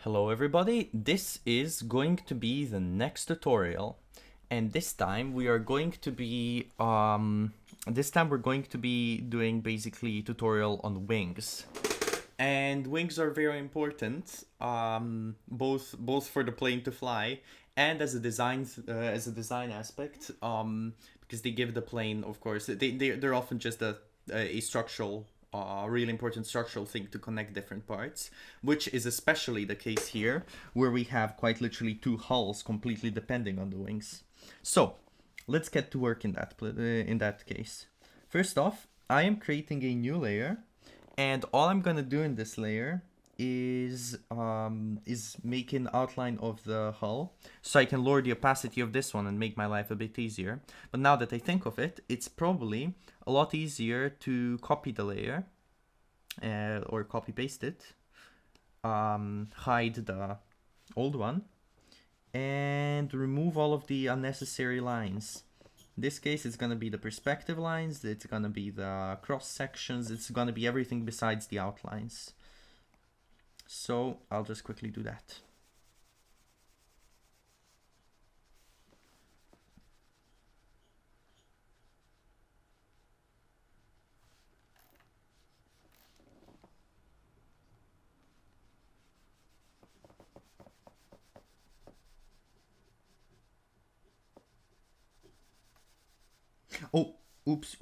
Hello everybody, this is going to be the next tutorial, and this time we're going to be doing basically tutorial on wings. And wings are very important, both for the plane to fly and as a design aspect, because they give the plane, of course, they're often just a structural, really important structural thing to connect different parts, which is especially the case here, where we have quite literally two hulls completely depending on the wings. So let's get to work in that case. First off, I am creating a new layer, and all I'm gonna do in this layer is make an outline of the hull, so I can lower the opacity of this one and make my life a bit easier. But now that I think of it, it's probably a lot easier to copy the layer or copy paste it, hide the old one, and remove all of the unnecessary lines. In this case, it's gonna be the perspective lines, it's gonna be the cross sections, it's gonna be everything besides the outlines. So I'll just quickly do that. Oh, oops.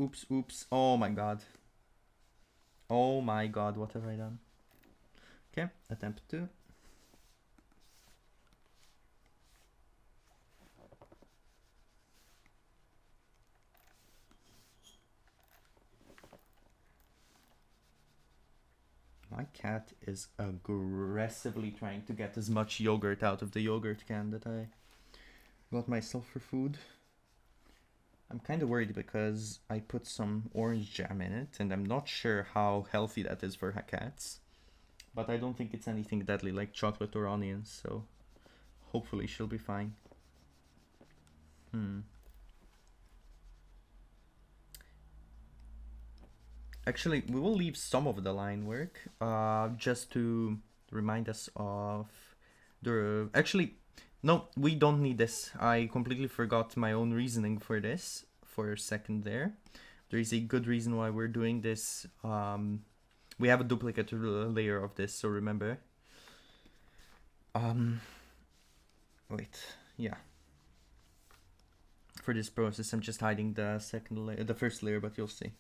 Oh my god. Oh my god, what have I done? Okay, attempt 2. My cat is aggressively trying to get as much yogurt out of the yogurt can that I got myself for food. I'm kind of worried because I put some orange jam in it, and I'm not sure how healthy that is for cats. But I don't think it's anything deadly like chocolate or onions, so hopefully she'll be fine. Actually, we will leave some of the line work, just to remind us of the... Actually, no, we don't need this. I completely forgot my own reasoning for this for a second there. There is a good reason why we're doing this. We have a duplicate layer of this, so remember. Wait, yeah. For this process, I'm just hiding the second layer, the first layer, but you'll see.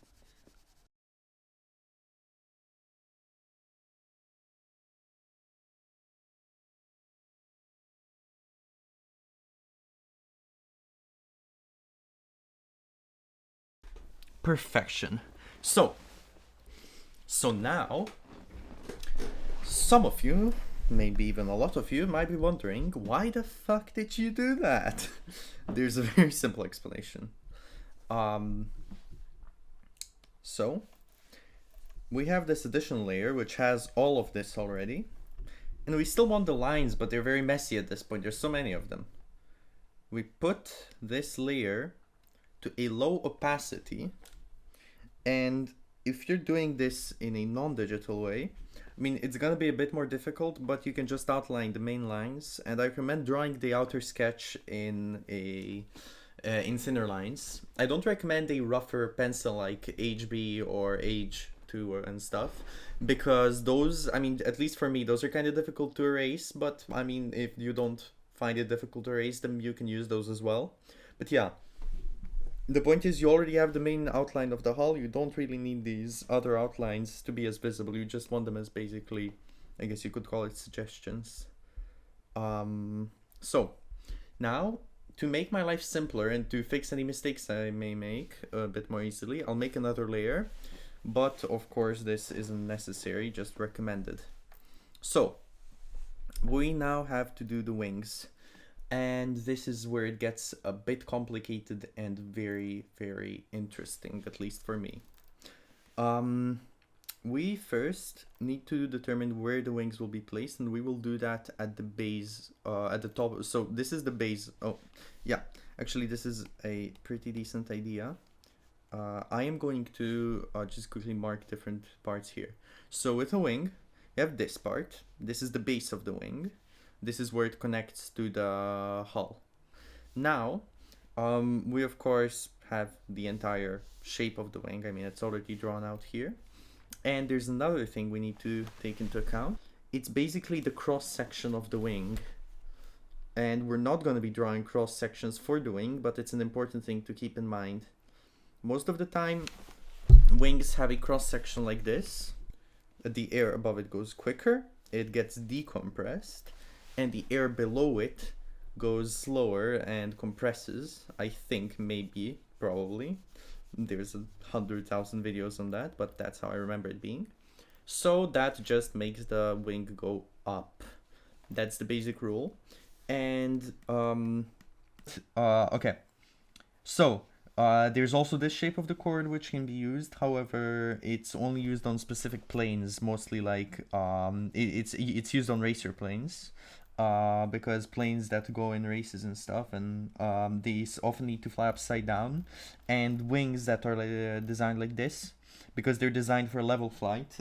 Perfection. So now, some of you, maybe even a lot of you, might be wondering, why the fuck did you do that? There's a very simple explanation. So we have this additional layer which has all of this already, and we still want the lines, but they're very messy at this point. There's so many of them. We put this layer to a low opacity, and if you're doing this in a non-digital way, I mean, it's gonna be a bit more difficult, but you can just outline the main lines, and I recommend drawing the outer sketch in thinner lines. I don't recommend a rougher pencil like HB or H2 and stuff, because those, I mean, at least for me, those are kind of difficult to erase, but I mean, if you don't find it difficult to erase them, you can use those as well. But yeah, the point is you already have the main outline of the hull. You don't really need these other outlines to be as visible. You just want them as basically, I guess you could call it suggestions. So now, to make my life simpler and to fix any mistakes I may make a bit more easily, I'll make another layer. But of course this isn't necessary, just recommended. So we now have to do the wings. And this is where it gets a bit complicated and very, very interesting, at least for me. We first need to determine where the wings will be placed, and we will do that at the base, at the top. So this is the base. Oh, yeah, actually this is a pretty decent idea. I am going to just quickly mark different parts here. So with a wing, you have this part. This is the base of the wing. This is where it connects to the hull. Now, we of course have the entire shape of the wing. I mean, it's already drawn out here. And there's another thing we need to take into account. It's basically the cross section of the wing. And we're not going to be drawing cross sections for the wing, but it's an important thing to keep in mind. Most of the time, wings have a cross section like this. The air above it goes quicker, it gets decompressed, and the air below it goes slower and compresses. I think, maybe, probably. There's 100,000 videos on that, but that's how I remember it being. So that just makes the wing go up. That's the basic rule. And okay, so there's also this shape of the chord which can be used. However, it's only used on specific planes, mostly like it's used on racer planes, because planes that go in races and stuff, and these often need to fly upside down, and wings that are designed like this, because they're designed for level flight,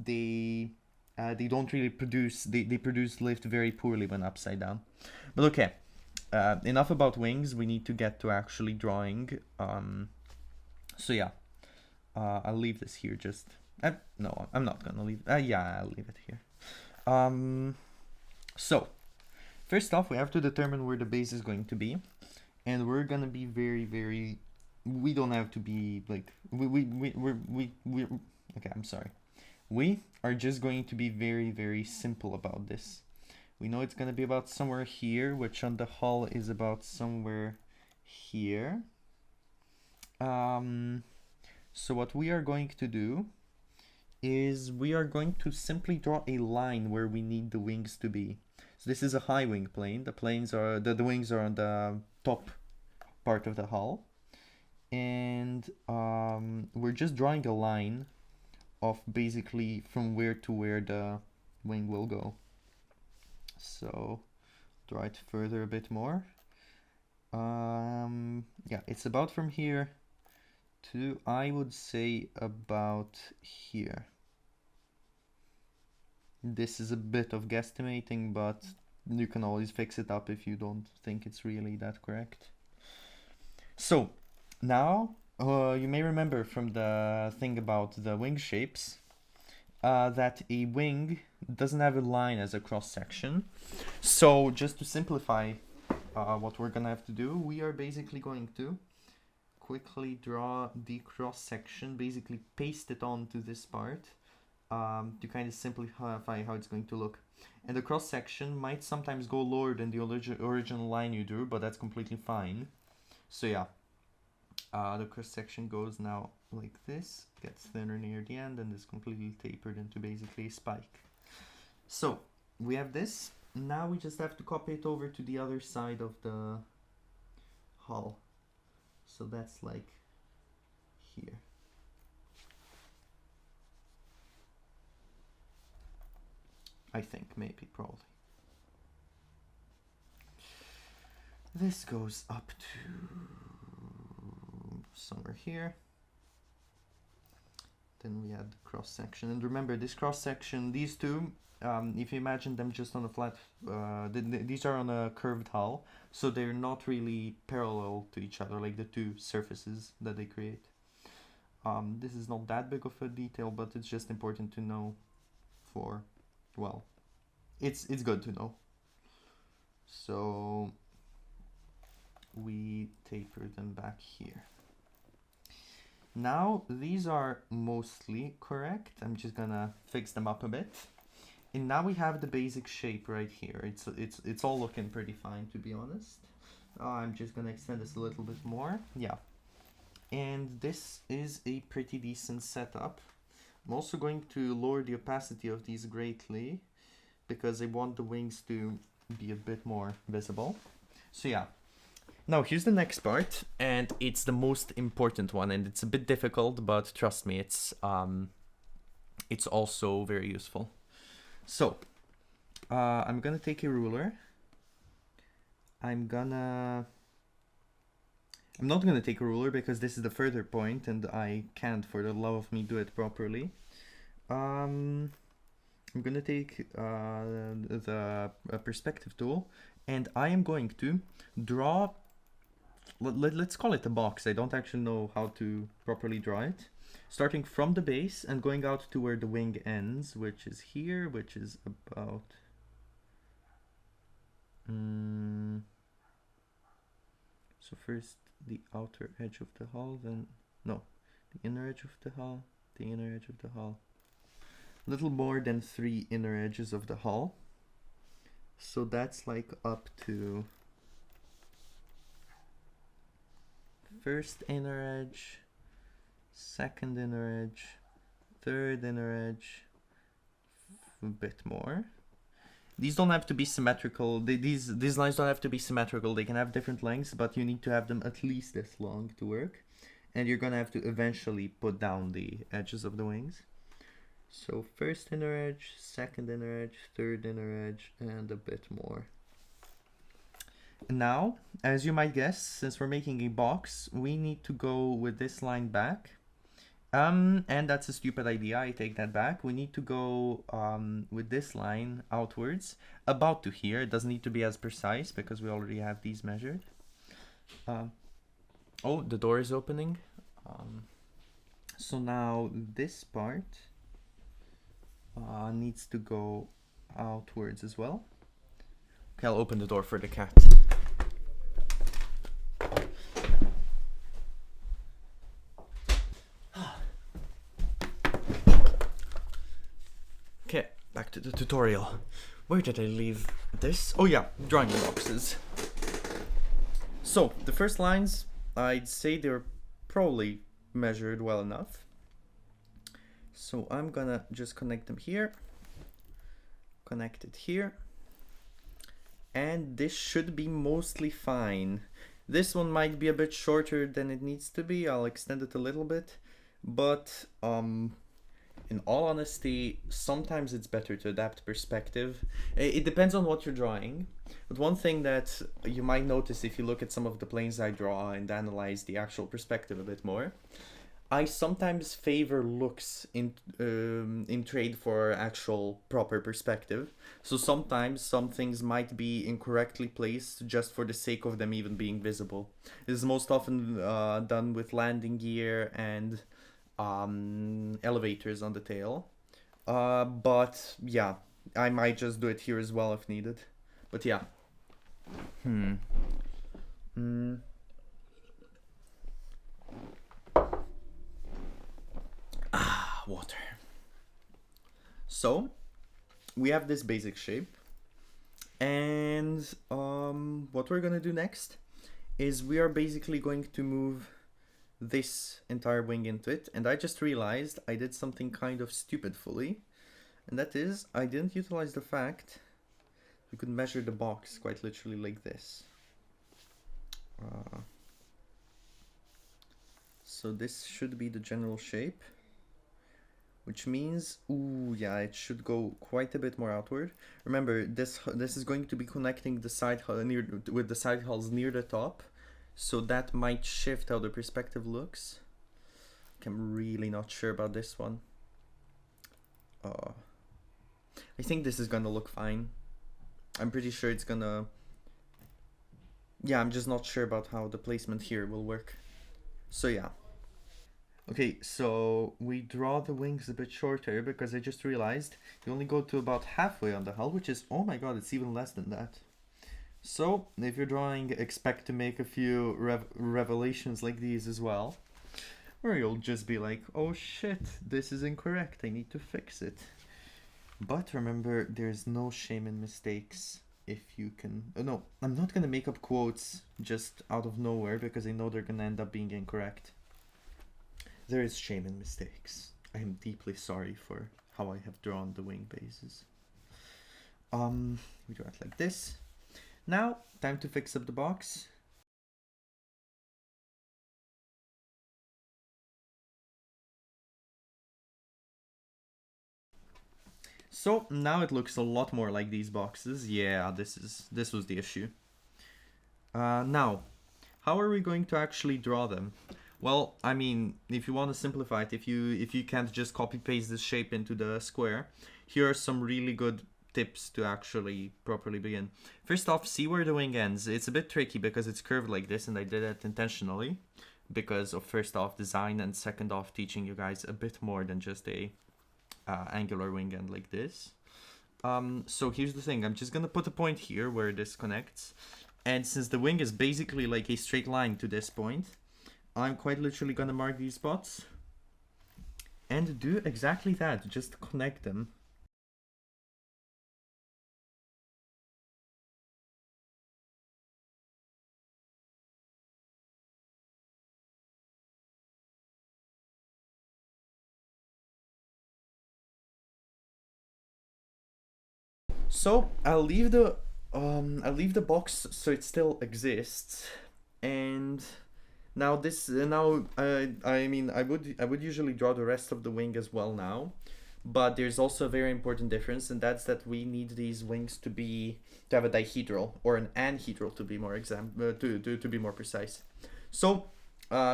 they don't really produce, they produce lift very poorly when upside down. But okay, enough about wings, we need to get to actually drawing. So yeah, I'll leave this here just, no, I'm not gonna leave, yeah, I'll leave it here. So, first off, we have to determine where the base is going to be. And we're gonna be very, we don't have to be like, okay, I'm sorry. We are just going to be very simple about this. We know it's going to be about somewhere here, which on the hull is about somewhere here. So what we are going to do is we are going to simply draw a line where we need the wings to be. So this is a high wing plane. The planes are the wings are on the top part of the hull. And we're just drawing a line of basically from where to where the wing will go. So draw it further a bit more. Yeah, it's about from here to, I would say, about here. This is a bit of guesstimating, but you can always fix it up if you don't think it's really that correct. So now you may remember from the thing about the wing shapes that a wing doesn't have a line as a cross section. So just to simplify what we're gonna have to do, we are basically going to quickly draw the cross section, basically paste it onto this part to kind of simplify how it's going to look. And the cross section might sometimes go lower than the original line you drew, but that's completely fine. So yeah. The cross section goes now like this, gets thinner near the end, and is completely tapered into basically a spike. So we have this. Now we just have to copy it over to the other side of the hull. So that's like here. I think, maybe, probably. This goes up to somewhere here. Then we add the cross section, and remember this cross section, these two, if you imagine them just on a flat, these are on a curved hull, so they're not really parallel to each other, like the two surfaces that they create. This is not that big of a detail, but it's just important to know for, well, it's good to know. So we taper them back here. Now these are mostly correct. I'm just gonna fix them up a bit. And now we have the basic shape right here. It's all looking pretty fine, to be honest. I'm just gonna extend this a little bit more. Yeah. And this is a pretty decent setup. I'm also going to lower the opacity of these greatly because I want the wings to be a bit more visible. So yeah. Now here's the next part, and it's the most important one, and it's a bit difficult, but trust me, it's also very useful. So I'm gonna take a ruler. I'm not gonna take a ruler because this is the further point and I can't for the love of me do it properly. I'm I'm gonna take the perspective tool, and I am going to draw, let's call it a box. I don't actually know how to properly draw it. Starting from the base and going out to where the wing ends, which is here, which is about... So first the outer edge of the hull, then... No, the inner edge of the hull, the inner edge of the hull. Little more than 3 inner edges of the hull. So that's like up to first inner edge, second inner edge, third inner edge, a bit more. These don't have to be symmetrical. These lines don't have to be symmetrical. They can have different lengths, but you need to have them at least this long to work. And you're gonna have to eventually put down the edges of the wings. So first inner edge, second inner edge, third inner edge, and a bit more. Now, as you might guess, since we're making a box, we need to go with this line back. And that's a stupid idea, I take that back. We need to go with this line outwards, about to here. It doesn't need to be as precise because we already have these measured. Oh, the door is opening. So now this part needs to go outwards as well. Okay, I'll open the door for the cat. Okay, back to the tutorial. Where did I leave this? Oh yeah, drawing boxes. So, the first lines, I'd say they're probably measured well enough. So I'm gonna just connect them here, connect it here, and this should be mostly fine. This one might be a bit shorter than it needs to be. I'll extend it a little bit, but in all honesty, sometimes it's better to adapt perspective. It depends on what you're drawing. But one thing that you might notice if you look at some of the planes I draw and analyze the actual perspective a bit more, I sometimes favor looks in trade for actual proper perspective. So sometimes some things might be incorrectly placed just for the sake of them even being visible. This is most often done with landing gear and elevators on the tail. But yeah, I might just do it here as well if needed. But yeah. Water. So we have this basic shape, and what we're gonna do next is we are basically going to move this entire wing into it. And I just realized I did something kind of stupid fully, and that is I didn't utilize the fact we could measure the box quite literally like this. So this should be the general shape, which means, ooh, yeah, it should go quite a bit more outward. Remember, this is going to be connecting the side hull with the side hulls near the top, so that might shift how the perspective looks. I'm really not sure about this one. I think this is gonna look fine. I'm pretty sure it's gonna... Yeah, I'm just not sure about how the placement here will work. So yeah. Okay, so we draw the wings a bit shorter because I just realized you only go to about halfway on the hull, which is, oh my god, it's even less than that. So if you're drawing, expect to make a few revelations like these as well, or you'll just be like, oh shit, this is incorrect, I need to fix it. But remember, there's no shame in mistakes if you can... no, I'm not gonna make up quotes just out of nowhere because I know they're gonna end up being incorrect. There is shame in mistakes. I am deeply sorry for how I have drawn the wing bases. We draw it like this. Now, time to fix up the box. So now it looks a lot more like these boxes. Yeah, this was the issue. Now, how are we going to actually draw them? Well, I mean, if you want to simplify it, if you can't just copy paste this shape into the square, here are some really good tips to actually properly begin. First off, see where the wing ends. It's a bit tricky because it's curved like this, and I did it intentionally because of, first off, design, and second off, teaching you guys a bit more than just a angular wing end like this. So here's the thing. I'm just gonna put a point here where this connects, and since the wing is basically like a straight line to this point, I'm quite literally gonna mark these spots and do exactly that, just connect them. So I'll leave the box so it still exists, and now this I mean I would usually draw the rest of the wing as well now, but there's also a very important difference, and that's that we need these wings to have a dihedral or an anhedral to be more to be more precise. So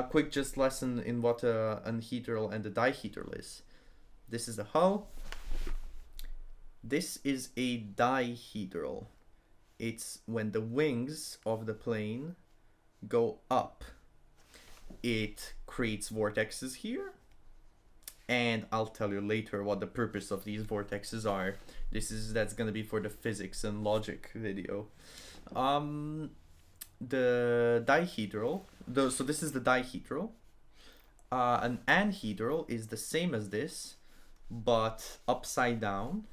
quick just lesson in what an anhedral and a dihedral is. This is the hull. This is a dihedral. It's when the wings of the plane go up. It creates vortexes here, and I'll tell you later what the purpose of these vortexes are. That's gonna be for the physics and logic video. The dihedral. So this is the dihedral. An anhedral is the same as this, but upside down.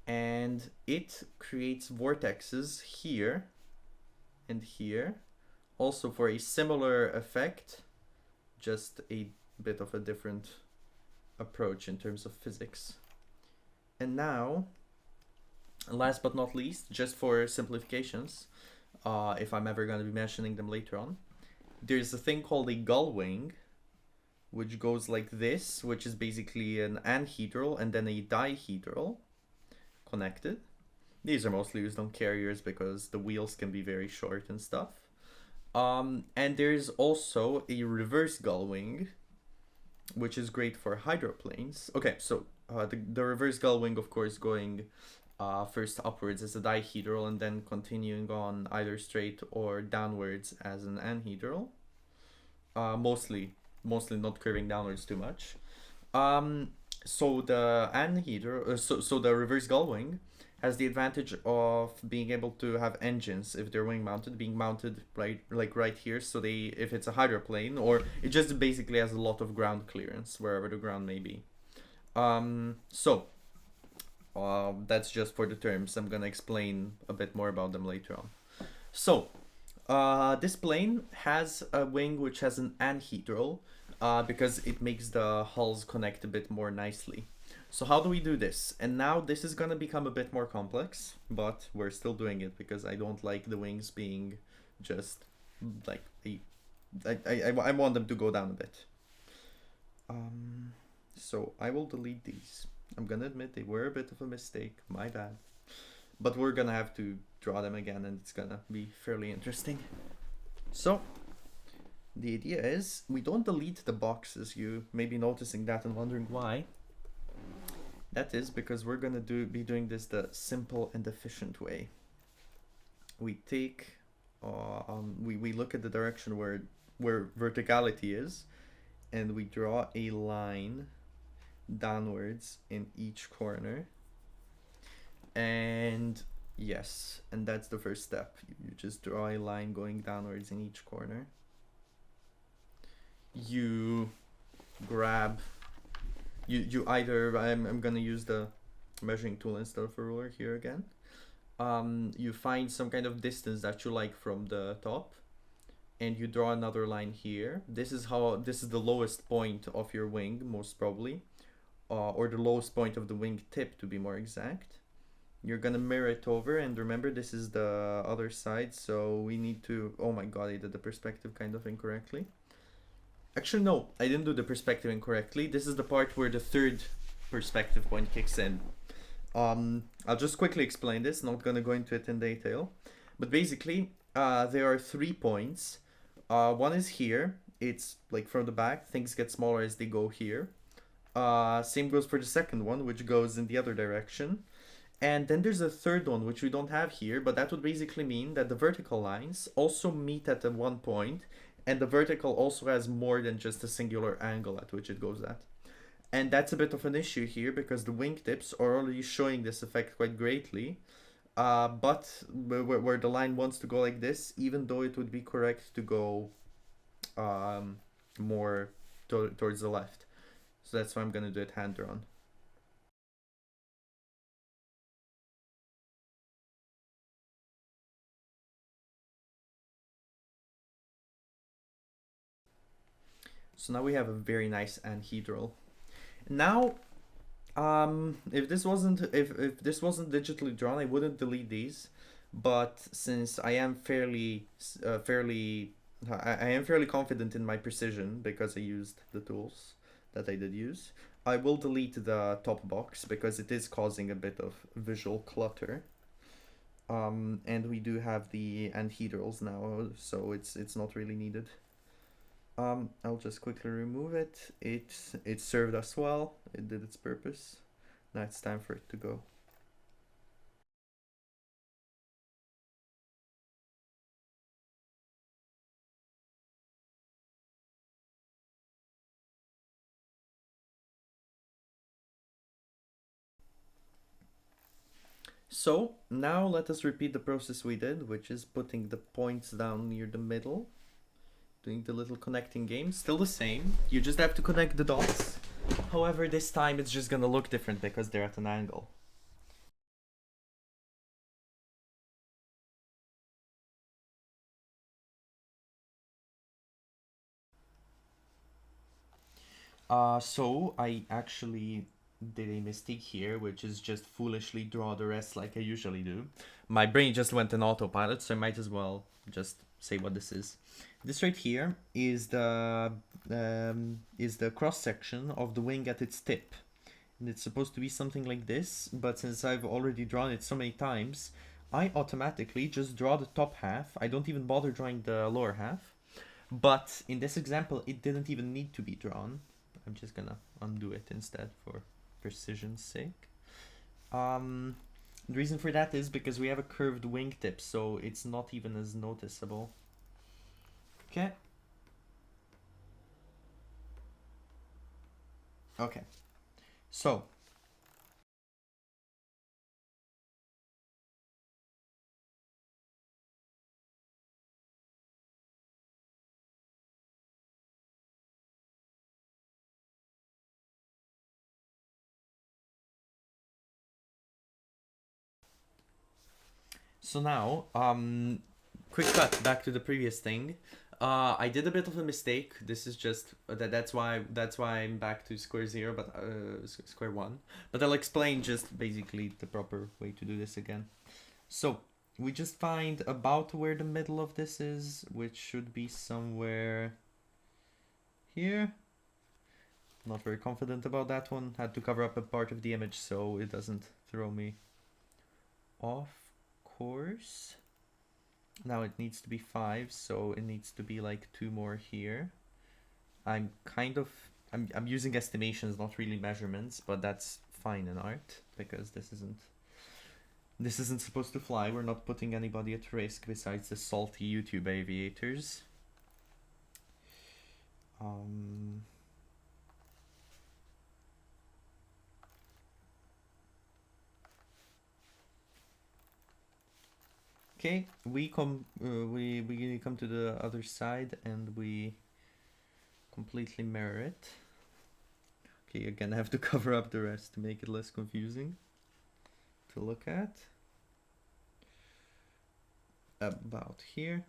And it creates vortexes here and here, also for a similar effect, just a bit of a different approach in terms of physics. And now, last but not least, just for simplifications, if I'm ever going to be mentioning them later on, there's a thing called a gull wing, which goes like this, which is basically an anhedral and then a dihedral connected. These are mostly used on carriers because the wheels can be very short and stuff. And there's also a reverse gull wing, which is great for hydroplanes. Okay, so the reverse gull wing, of course, going first upwards as a dihedral and then continuing on either straight or downwards as an anhedral. Mostly not curving downwards too much. So the anhedral, so the reverse gull wing has the advantage of being able to have engines, if they're wing mounted, being mounted right here. So if it's a hydroplane, or it just basically has a lot of ground clearance wherever the ground may be. That's just for the terms. I'm gonna explain a bit more about them later on. So this plane has a wing which has an anhedral, because it makes the hulls connect a bit more nicely. So how do we do this? And now this is gonna become a bit more complex, but we're still doing it because I don't like the wings being just like I want them to go down a bit. So I will delete these. I'm gonna admit they were a bit of a mistake, my bad. But we're gonna have to draw them again, and it's gonna be fairly interesting. So the idea is we don't delete the boxes. You may be noticing that and wondering why. That is because we're gonna be doing this the simple and efficient way. We take, we look at the direction where verticality is, and we draw a line downwards in each corner. And yes, and that's the first step. You just draw a line going downwards in each corner. You grab, you either, I'm gonna use the measuring tool instead of a ruler here again. You find some kind of distance that you like from the top, and you draw another line here. This is the lowest point of your wing, most probably, or the lowest point of the wing tip to be more exact. You're gonna mirror it over, and remember this is the other side, so we need to, oh my god, I did the perspective kind of incorrectly. Actually, no, I didn't do the perspective incorrectly. This is the part where the third perspective point kicks in. I'll just quickly explain this, not gonna go into it in detail. But basically, there are 3 points. One is here. It's like from the back, things get smaller as they go here. Same goes for the second one, which goes in the other direction. And then there's a third one, which we don't have here, but that would basically mean that the vertical lines also meet at the one point, and the vertical also has more than just a singular angle at which it goes at. And that's a bit of an issue here because the wingtips are already showing this effect quite greatly. But where the line wants to go like this, even though it would be correct to go more towards the left. So that's why I'm going to do it hand drawn. So now we have a very nice anhedral. Now, if this wasn't digitally drawn, I wouldn't delete these. But since I am fairly confident in my precision because I used the tools that I did use, I will delete the top box because it is causing a bit of visual clutter. And we do have the anhedrals now, so it's not really needed. I'll just quickly remove it. It served us well. It did its purpose. Now it's time for it to go. So now let us repeat the process we did, which is putting the points down near the middle, doing the little connecting game. Still the same. You just have to connect the dots. However, this time it's just gonna look different because they're at an angle. So I actually did a mistake here, which is just foolishly draw the rest like I usually do. My brain just went in autopilot, so I might as well just say what this is. This right here is the cross section of the wing at its tip. And it's supposed to be something like this, but since I've already drawn it so many times, I automatically just draw the top half. I don't even bother drawing the lower half. But in this example, it didn't even need to be drawn. I'm just gonna undo it instead for precision's sake. The reason for that is because we have a curved wingtip, so it's not even as noticeable. Okay. Okay. So now, quick cut back to the previous thing. I did a bit of a mistake. This is just that's why I'm back to square zero, but square one. But I'll explain just basically the proper way to do this again. So we just find about where the middle of this is, which should be somewhere here. Not very confident about that one. Had to cover up a part of the image so it doesn't throw me off course. Now it needs to be 5, so it needs to be like 2 more here. I'm using estimations, not really measurements, but that's fine in art because this isn't supposed to fly. We're not putting anybody at risk besides the salty YouTube aviators. Okay, we come to the other side and we completely mirror it. Okay, again I have to cover up the rest to make it less confusing to look at. About here,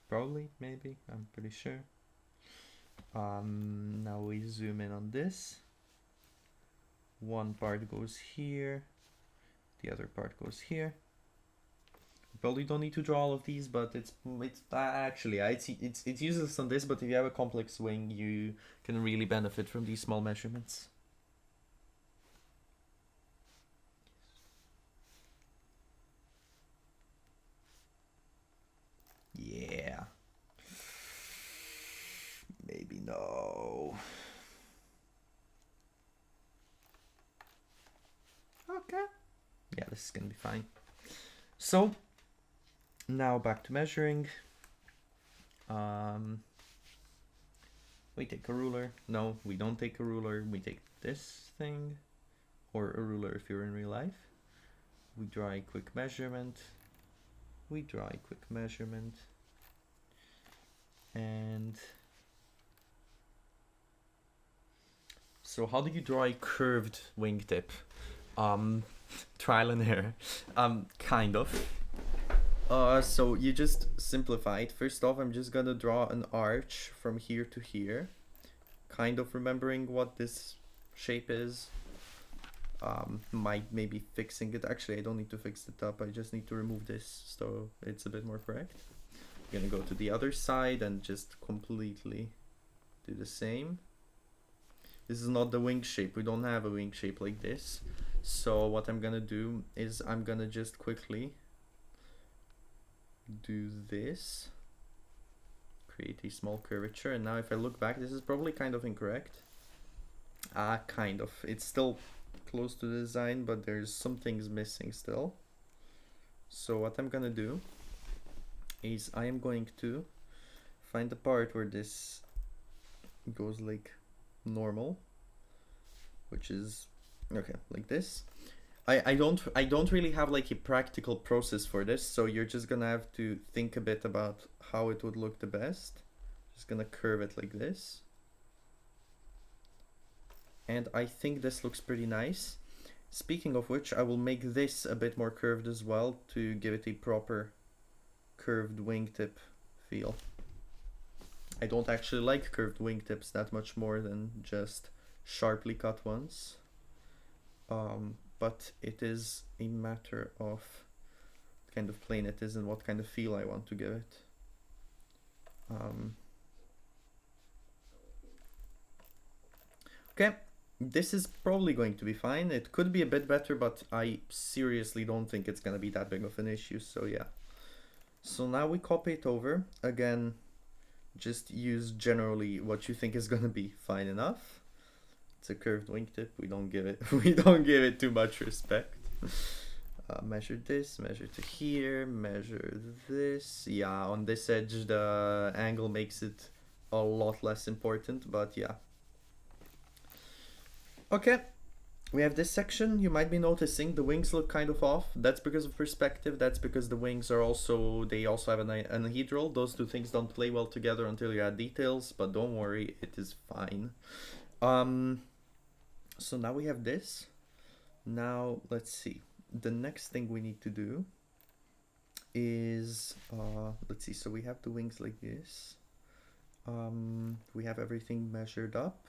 probably, maybe, I'm pretty sure. Now we zoom in on this. One part goes here, the other part goes here. Probably don't need to draw all of these, but it's useless on this, but if you have a complex wing, you can really benefit from these small measurements. Yeah. Maybe no. this is gonna be fine. So now back to measuring. We take a ruler. No, we don't take a ruler. We take this thing, or a ruler if you're in real life. We draw a quick measurement. We draw a quick measurement. And so how do you draw a curved wingtip? Trial and error. Kind of. So you just simplify it. First off, I'm just gonna draw an arch from here to here, kind of remembering what this shape is. Maybe fixing it. Actually, I don't need to fix it up. I just need to remove this so it's a bit more correct. I'm gonna go to the other side and just completely do the same. This is not the wing shape. We don't have a wing shape like this. So what I'm gonna do is I'm gonna just quickly do this, create a small curvature, and now if I look back, this is probably kind of incorrect. Kind of. It's still close to the design, but there's some things missing still. So what I'm gonna do is I am going to find the part where this goes like normal, which is okay, like this. I don't really have like a practical process for this, so you're just gonna have to think a bit about how it would look the best. Just gonna curve it like this. And I think this looks pretty nice. Speaking of which, I will make this a bit more curved as well to give it a proper curved wingtip feel. I don't actually like curved wingtips that much more than just sharply cut ones. But it is a matter of what kind of plane it is and what kind of feel I want to give it. Okay, this is probably going to be fine. It could be a bit better, but I seriously don't think it's gonna be that big of an issue, so yeah. So now we copy it over. Again, just use generally what you think is gonna be fine enough. It's a curved wingtip. We don't give it too much respect. Measure this, measure to here, measure this. Yeah, on this edge the angle makes it a lot less important, but yeah. Okay, we have this section. You might be noticing the wings look kind of off. That's because of perspective. That's because the wings are also, they also have an anhedral. Those two things don't play well together until you add details, but don't worry, it is fine. So now we have this. Now let's see. The next thing we need to do is let's see. So we have the wings like this. We have everything measured up.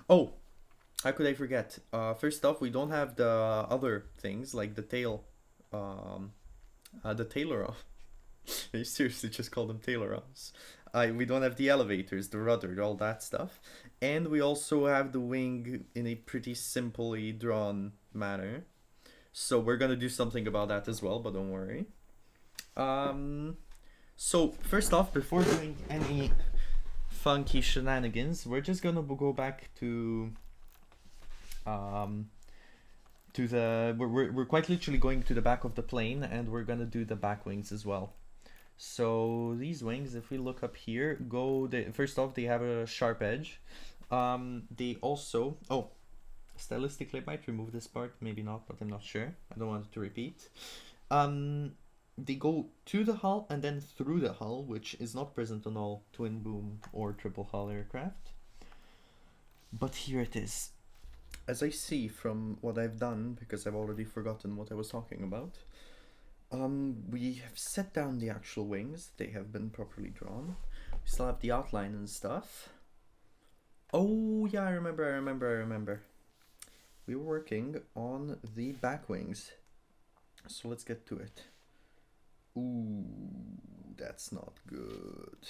Oh, how could I forget? First off, we don't have the other things like the tail, the tailerons. I seriously just call them tailerons. We don't have the elevators, the rudder, all that stuff. And we also have the wing in a pretty simply drawn manner. So we're gonna do something about that as well, but don't worry. So first off, before doing any funky shenanigans, we're just gonna go back to we're quite literally going to the back of the plane, and we're gonna do the back wings as well. So these wings, if we look up here, first off, they have a sharp edge. They also, stylistically I might remove this part, maybe not, but I'm not sure. I don't want it to repeat. They go to the hull and then through the hull, which is not present on all twin boom or triple hull aircraft. But here it is. As I see from what I've done, because I've already forgotten what I was talking about, we have set down the actual wings. They have been properly drawn. We still have the outline and stuff. Oh yeah, I remember. We were working on the back wings. So let's get to it. Ooh, that's not good.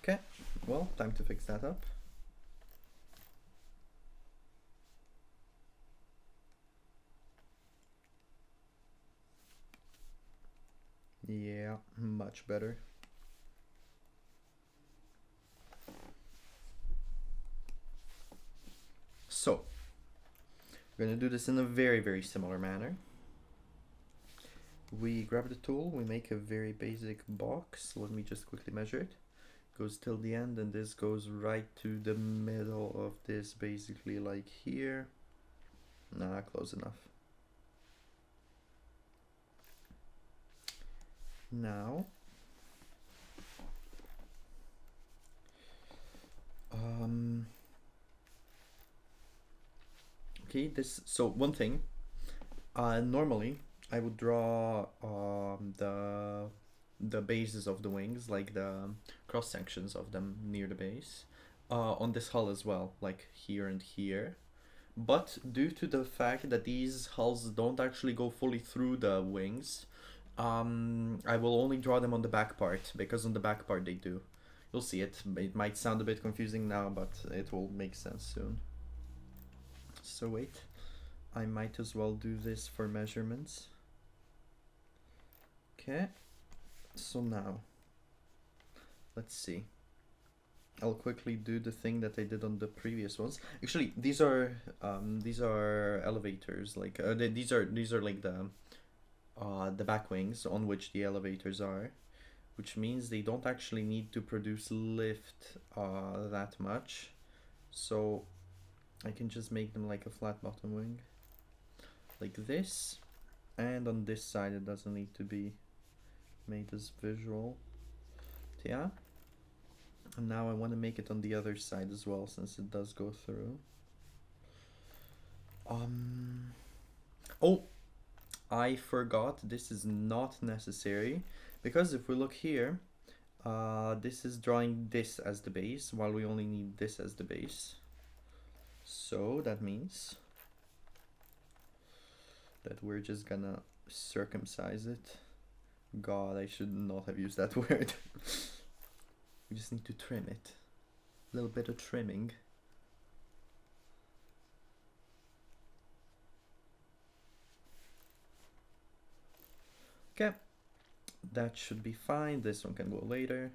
Okay, well, time to fix that up. Yeah, much better. So, We're gonna do this in a very, very similar manner. We grab the tool, we make a very basic box. Let me just quickly measure it. Goes till the end, and this goes right to the middle of this, basically like here. Nah, close enough. Now, okay, so one thing, normally I would draw the bases of the wings, like the cross sections of them near the base, on this hull as well, like here and here. But due to the fact that these hulls don't actually go fully through the wings, I will only draw them on the back part, because on the back part they do. You'll see it. It might sound a bit confusing now, but it will make sense soon. So wait, I might as well do this for measurements. Okay, so now, let's see. I'll quickly do the thing that I did on the previous ones. Actually, these are elevators. Like these are like the back wings on which the elevators are, which means they don't actually need to produce lift that much. So I can just make them like a flat bottom wing, like this, and on this side it doesn't need to be made as visual. Yeah. And now I want to make it on the other side as well, since it does go through. Oh, I forgot, this is not necessary, because if we look here, this is drawing this as the base, while we only need this as the base. So that means that we're just gonna circumcise it. God, I should not have used that word. We just need to trim it. A little bit of trimming. Okay, that should be fine. This one can go later.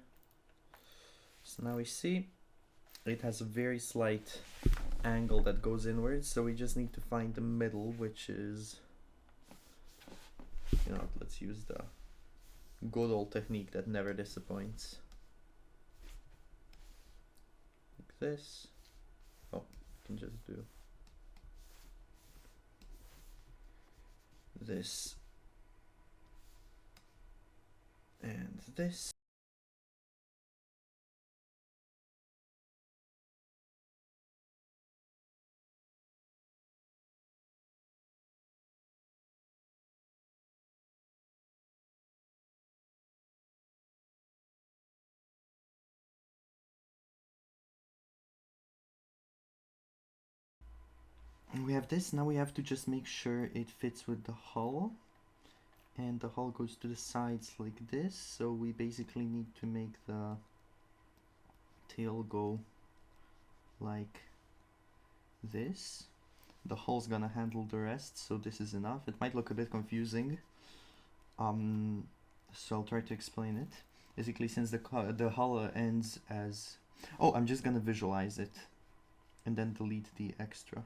So now we see it has a very slight angle that goes inwards, so we just need to find the middle, which is, you know, let's use the good old technique that never disappoints. Like this. Oh, I can just do this and this. And we have this. Now we have to just make sure it fits with the hull. And the hull goes to the sides like this. So we basically need to make the tail go like this. The hull's gonna handle the rest, so this is enough. It might look a bit confusing. So I'll try to explain it. Basically, since the hull ends as... Oh, I'm just gonna visualize it and then delete the extra.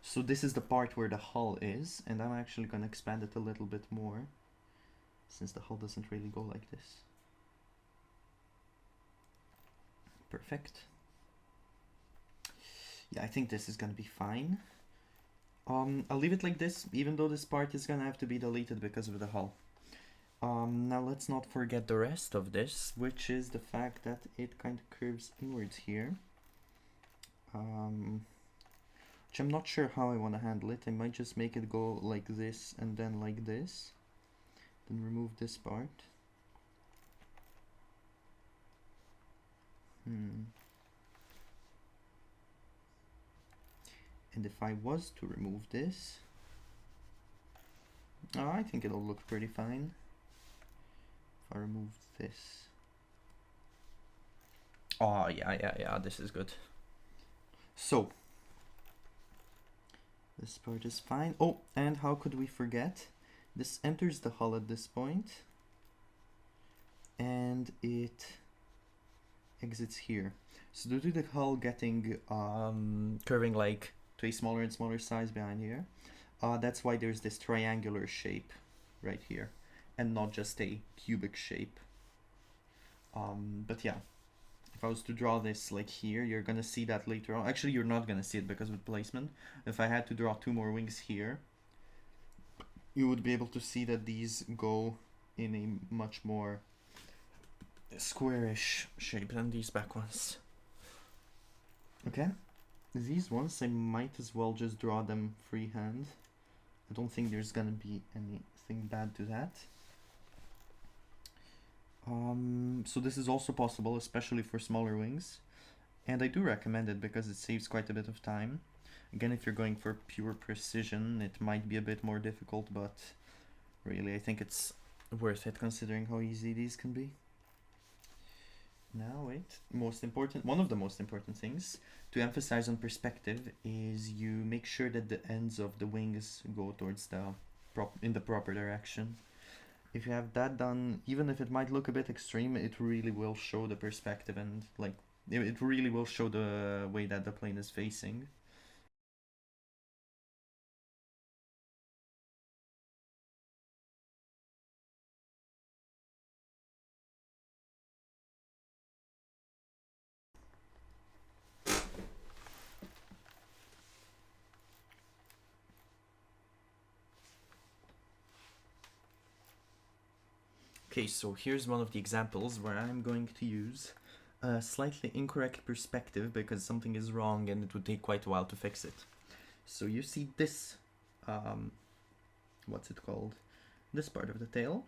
So this is the part where the hull is, and I'm actually gonna expand it a little bit more, since the hull doesn't really go like this. Perfect. Yeah, I think this is gonna be fine. I'll leave it like this, even though this part is gonna have to be deleted because of the hull. Now let's not forget the rest of this, which is the fact that it kind of curves inwards here. Which I'm not sure how I want to handle it. I might just make it go like this and then like this. Then remove this part. And if I was to remove this, I think it'll look pretty fine. If I remove this. Oh, yeah, this is good. So, this part is fine. Oh, and how could we forget? This enters the hull at this point, and it exits here. So due to the hull getting curving like to a smaller and smaller size behind here. That's why there's this triangular shape right here, and not just a cubic shape. But yeah, if I was to draw this like here, you're gonna see that later on. Actually, you're not gonna see it because of placement. If I had to draw 2 more wings here, you would be able to see that these go in a much more squarish shape than these back ones. Okay, these ones I might as well just draw them freehand. I don't think there's gonna be anything bad to that. So this is also possible, especially for smaller wings, and I do recommend it because it saves quite a bit of time. Again, if you're going for pure precision, it might be a bit more difficult, but really I think it's worth it considering how easy these can be. Now wait, one of the most important things to emphasize on perspective is you make sure that the ends of the wings go towards in the proper direction. If you have that done, even if it might look a bit extreme, it really will show the perspective, and like it really will show the way that the plane is facing. Okay, so here's one of the examples where I'm going to use a slightly incorrect perspective because something is wrong and it would take quite a while to fix it. So you see this, what's it called? This part of the tail,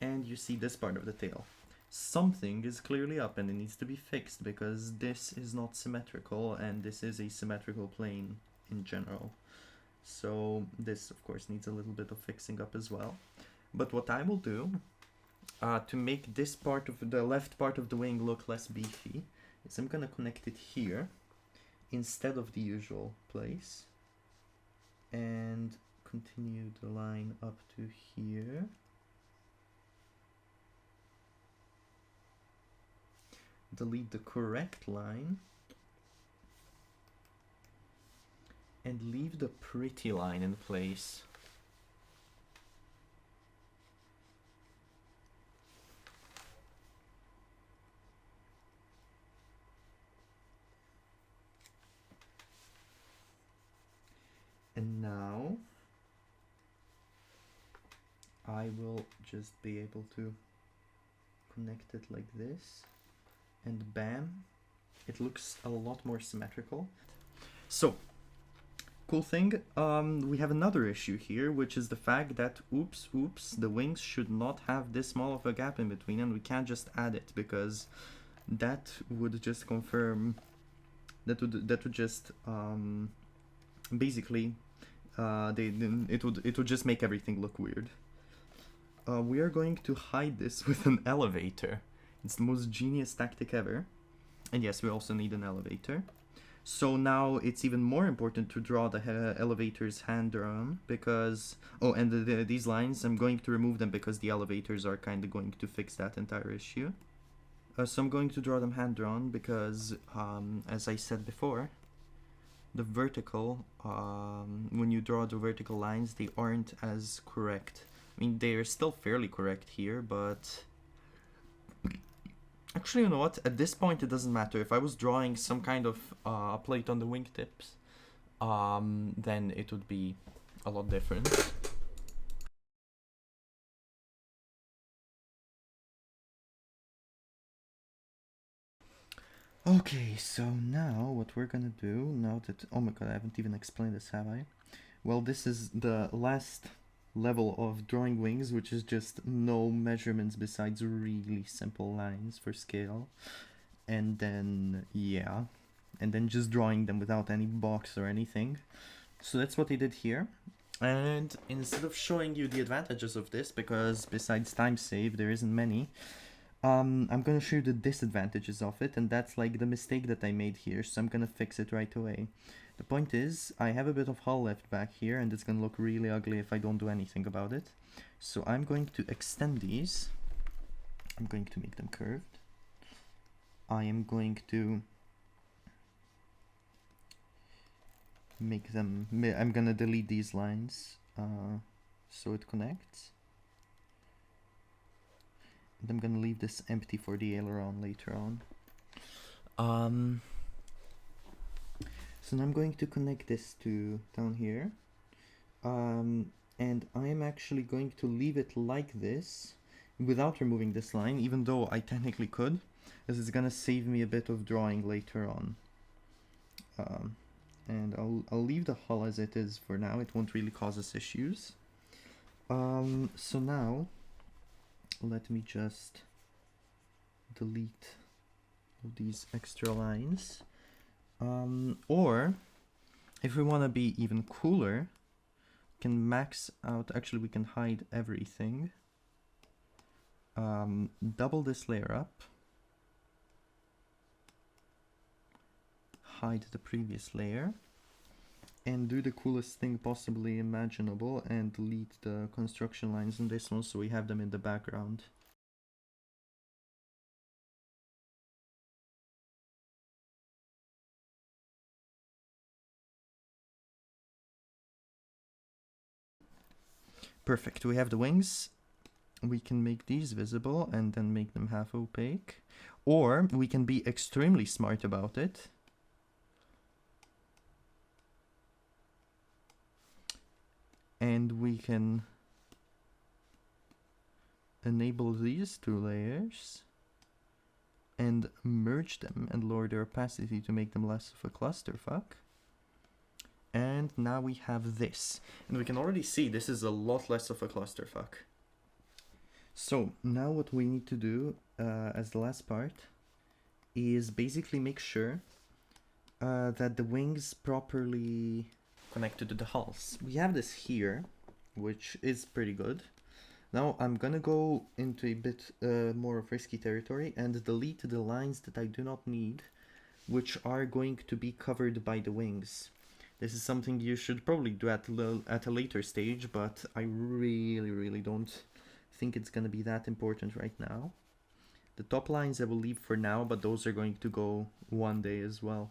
and you see this part of the tail. Something is clearly up and it needs to be fixed because this is not symmetrical and this is a symmetrical plane in general. So this of course needs a little bit of fixing up as well. But what I will do to make this part of the left part of the wing look less beefy is I'm gonna connect it here instead of the usual place and continue the line up to here. Delete the correct line and leave the pretty line in place. And now I will just be able to connect it like this, and bam, it looks a lot more symmetrical. So, cool thing, we have another issue here, which is the fact that, oops, the wings should not have this small of a gap in between, and we can't just add it because that would just confirm, that would just basically it would just make everything look weird. We are going to hide this with an elevator. It's the most genius tactic ever. And yes, we also need an elevator. So now it's even more important to draw the elevator's hand drawn because... Oh, and these lines, I'm going to remove them because the elevators are kind of going to fix that entire issue. So I'm going to draw them hand drawn because, as I said before, the vertical, when you draw the vertical lines, they aren't as correct. I mean, they're still fairly correct here, but... Actually, you know what? At this point, it doesn't matter. If I was drawing some kind of plate on the wingtips, then it would be a lot different. Okay, so now what we're gonna do, now that... Oh my god, I haven't even explained this, have I? Well, this is the last level of drawing wings, which is just no measurements besides really simple lines for scale. And then, yeah, and then just drawing them without any box or anything. So that's what I did here. And instead of showing you the advantages of this, because besides time save, there isn't many, I'm gonna show you the disadvantages of it, and that's like the mistake that I made here, so I'm gonna fix it right away. The point is, I have a bit of hull left back here, and it's gonna look really ugly if I don't do anything about it. So I'm going to extend these. I'm going to make them curved. I am going to make them, I'm gonna delete these lines so it connects. And I'm gonna leave this empty for the aileron later on. So now I'm going to connect this to down here. And I'm actually going to leave it like this without removing this line, even though I technically could, as it's gonna save me a bit of drawing later on. And I'll leave the hull as it is for now. It won't really cause us issues. So now let me just delete all these extra lines. Or if we want to be even cooler, we can max out, actually we can hide everything. Double this layer up, hide the previous layer, and do the coolest thing possibly imaginable and delete the construction lines in this one so we have them in the background. Perfect, we have the wings. We can make these visible and then make them half opaque. Or we can be extremely smart about it. And we can enable these two layers and merge them and lower their opacity to make them less of a clusterfuck. And now we have this. And we can already see this is a lot less of a clusterfuck. So now what we need to do as the last part is basically make sure that the wings properly connected to the hulls. We have this here, which is pretty good. Now I'm gonna go into a bit more of risky territory and delete the lines that I do not need, which are going to be covered by the wings. This is something you should probably do at a later stage, but I really don't think it's gonna be that important right now. The top lines I will leave for now, but those are going to go one day as well.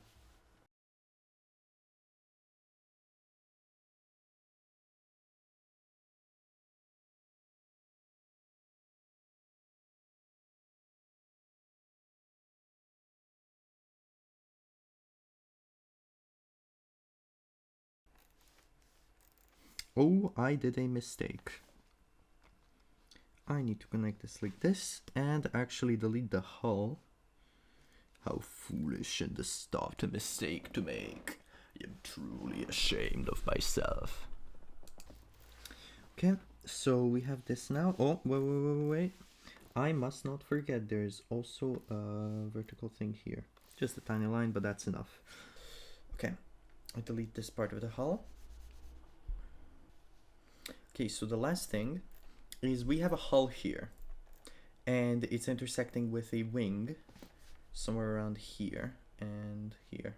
Oh, I did a mistake. I need to connect this like this and actually delete the hull. How foolish and the start a mistake to make. I am truly ashamed of myself. Okay, so we have this now. Oh, wait. I must not forget there's also a vertical thing here. Just a tiny line, but that's enough. Okay, I delete this part of the hull. Okay, so the last thing is we have a hull here and it's intersecting with a wing somewhere around here and here.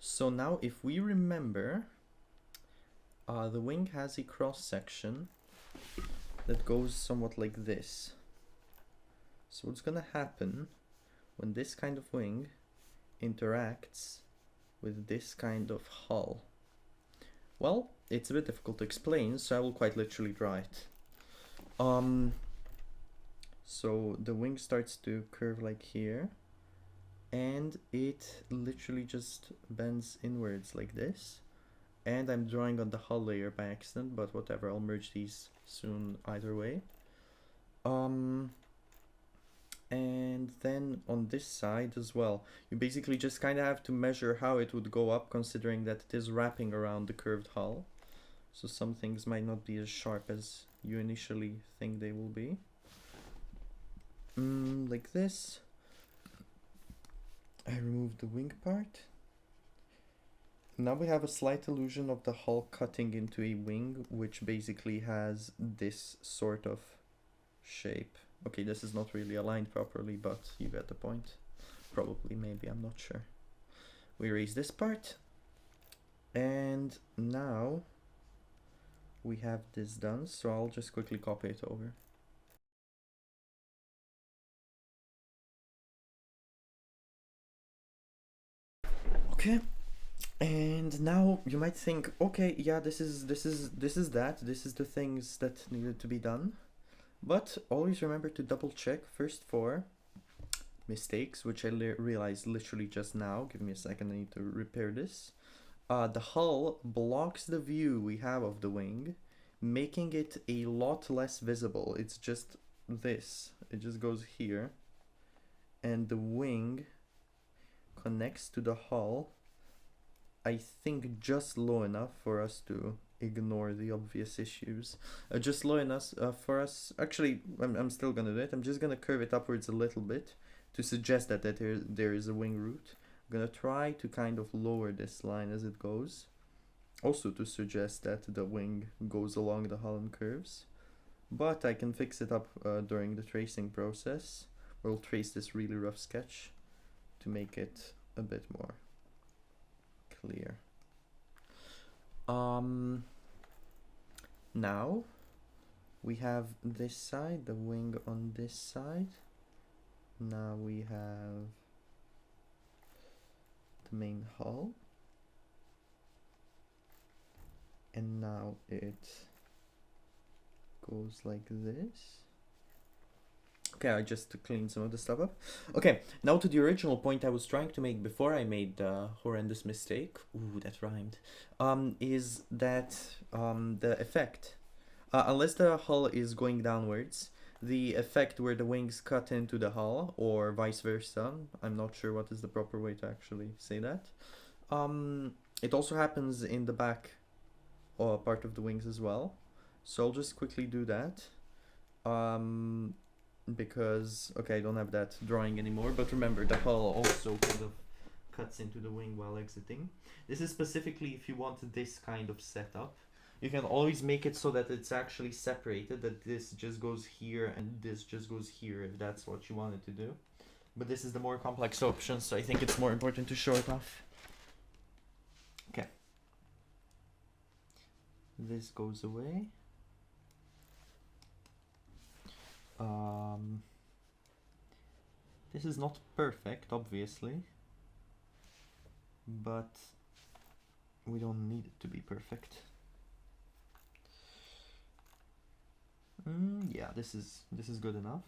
So now if we remember, the wing has a cross section that goes somewhat like this. So what's gonna happen when this kind of wing interacts with this kind of hull? Well, it's a bit difficult to explain, so I will quite literally draw it. So the wing starts to curve like here, and it literally just bends inwards like this. And I'm drawing on the hull layer by accident, but whatever, I'll merge these soon either way. And then on this side as well, you basically just kind of have to measure how it would go up, considering that it is wrapping around the curved hull. So some things might not be as sharp as you initially think they will be. Like this. I removed the wing part. Now we have a slight illusion of the hull cutting into a wing, which basically has this sort of shape. Okay, this is not really aligned properly, but you get the point. Probably, maybe, I'm not sure. We erase this part. And now we have this done, so I'll just quickly copy it over. Okay, And now you might think, okay, yeah, this is the things that needed to be done. But always remember to double check first for mistakes, which I realized literally just now. Give me a second, I need to repair this. The hull blocks the view we have of the wing, making it a lot less visible. It's just this. It just goes here. And the wing connects to the hull, I think just low enough for us to ignore the obvious issues. Just low enough for us. Actually, I'm still gonna do it. I'm just gonna curve it upwards a little bit to suggest that there is a wing root. I'm gonna try to kind of lower this line as it goes. Also to suggest that the wing goes along the hull and curves. But I can fix it up during the tracing process. We'll trace this really rough sketch to make it a bit more clear. Now we have this side, the wing on this side. Now we have the main hull, and now it goes like this. Okay, I just cleaned some of the stuff up. Okay, now to the original point I was trying to make before I made the horrendous mistake. Ooh, that rhymed. Is that the effect. Unless the hull is going downwards, the effect where the wings cut into the hull, or vice versa, I'm not sure what is the proper way to actually say that. It also happens in the back part of the wings as well. So I'll just quickly do that. Because, okay, I don't have that drawing anymore, but remember, the hull also kind of cuts into the wing while exiting. This is specifically if you want this kind of setup. You can always make it so that it's actually separated, that this just goes here and this just goes here, if that's what you wanted to do. But this is the more complex option, so I think it's more important to show it off. Okay. This goes away. This is not perfect, obviously, but we don't need it to be perfect. Yeah, this is good enough.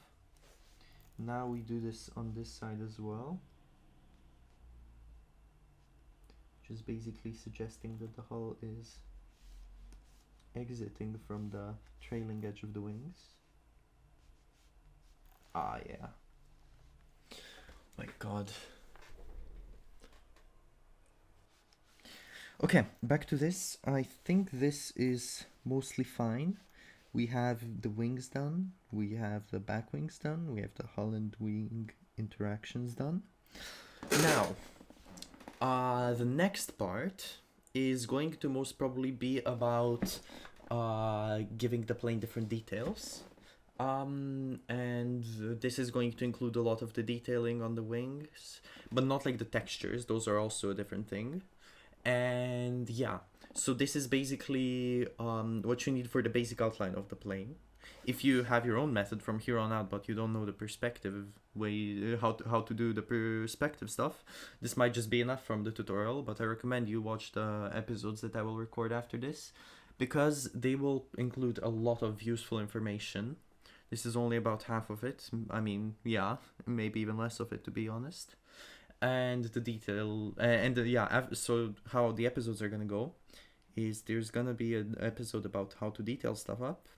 Now we do this on this side as well, which is basically suggesting that the hull is exiting from the trailing edge of the wings. Ah, yeah. My god. Okay, back to this. I think this is mostly fine. We have the wings done, we have the back wings done, we have the hull and wing interactions done. Now, the next part is going to most probably be about giving the plane different details. And this is going to include a lot of the detailing on the wings, but not like the textures, those are also a different thing. And yeah, so this is basically what you need for the basic outline of the plane. If you have your own method from here on out, but you don't know the perspective way, how to do the perspective stuff, this might just be enough from the tutorial, but I recommend you watch the episodes that I will record after this, because they will include a lot of useful information. This is only about half of it. I mean, yeah, maybe even less of it, to be honest. And the detail, so how the episodes are gonna go is there's gonna be an episode about how to detail stuff up.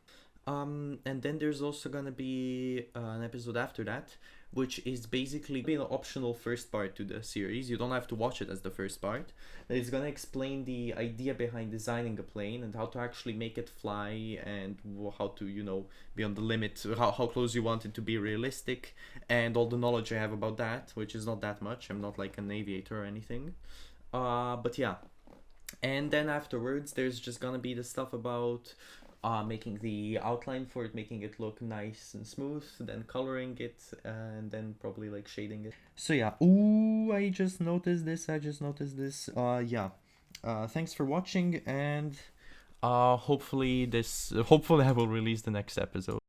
And then there's also gonna be an episode after that, which is basically an optional first part to the series. You don't have to watch it as the first part. It's gonna explain the idea behind designing a plane and how to actually make it fly, and how to, you know, be on the limit, how close you want it to be realistic, and all the knowledge I have about that, which is not that much. I'm not like an aviator or anything. But yeah. And then afterwards, there's just gonna be the stuff about making the outline for it, making it look nice and smooth, then coloring it, and then probably like shading it. So yeah, ooh, I just noticed this. Yeah. Thanks for watching, and hopefully I will release the next episode.